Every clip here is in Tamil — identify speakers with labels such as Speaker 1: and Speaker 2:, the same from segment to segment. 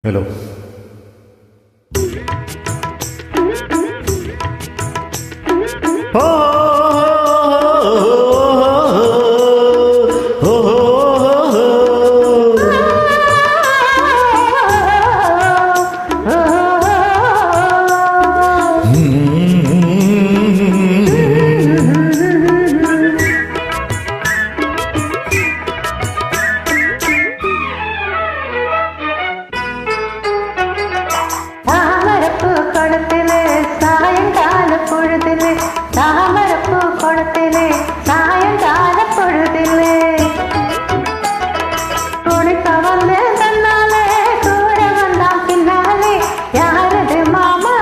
Speaker 1: Hello.
Speaker 2: தாமரப்பூ குளத்திலே சாயங்கால பொழுதிலே குளிக்க வந்து தன்னாலே கூட வந்தான் பின்னாலே யாரது மாமா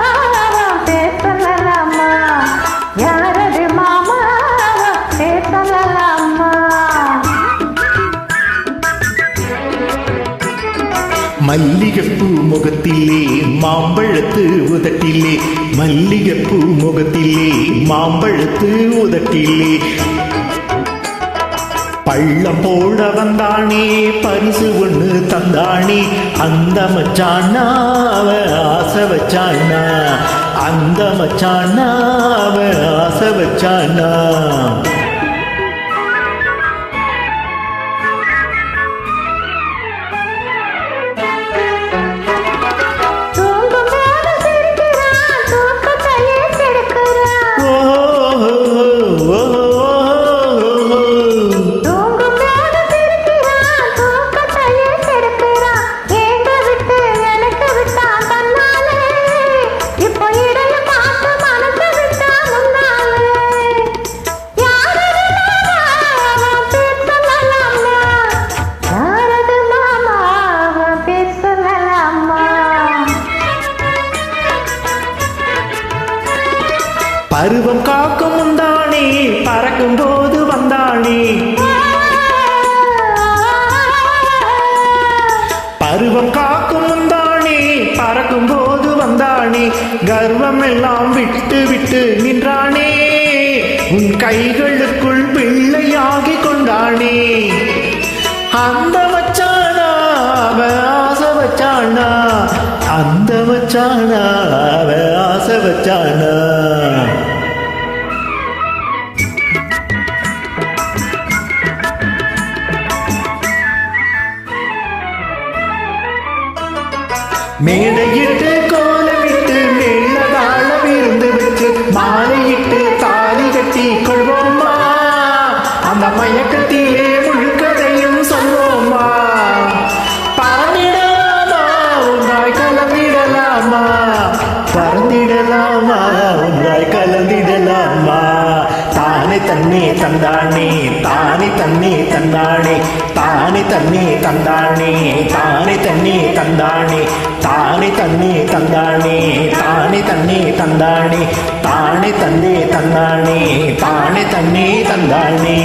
Speaker 2: பேசலாமா யாரது மாமா பேசலாமா
Speaker 1: மல்லிகைப்பூ முகத்திலே மாம்பழத்து உதட்டிலே மல்லிகைப்பூ முகத்திலே மாம்பழத்து உதட்டிலே பள்ளம் போட வந்தானே பரிசு ஒண்ணு தந்தானே அந்த மச்சானா அவ ஆசை வச்சானா அந்த மச்சானா அவ ஆசை வச்சானா பருவம் காக்கும் முந்தானே பறக்கும் போது வந்தானே பருவம் காக்கும் முந்தானே பறக்கும் போது வந்தானே கர்வம் எல்லாம் விட்டு விட்டு நின்றானே உன் கைகளுக்குள் பிள்ளையாகி கொண்டானே அந்த மச்சானா அவ ஆசை வச்சானா அந்த மச்சானா அவ ஆசை வச்சானா மேடையிட்டு கோலமிட்டு மேலதாள விருந்து வச்சு மாலையிட்டு தாலி கட்டி கொள்வோமா அந்த மயக்கத்திலே முழுக்கதையும் சொல்வோமா பறந்திடலாமா ஒன்றாய் கலந்திடலாமா பறந்திடலாமா ஒன்றாய் கலந்திடலாமா தானே தண்ணி தந்தானே தானே தண்ணி தந்தானே தானே தண்ணி தந்தானே தானே தண்ணி தந்தானே தானே தண்ணி தந்தானே தானே தண்ணி தந்தானே தானே தண்ணி தந்தானே தானே தண்ணி தந்தானே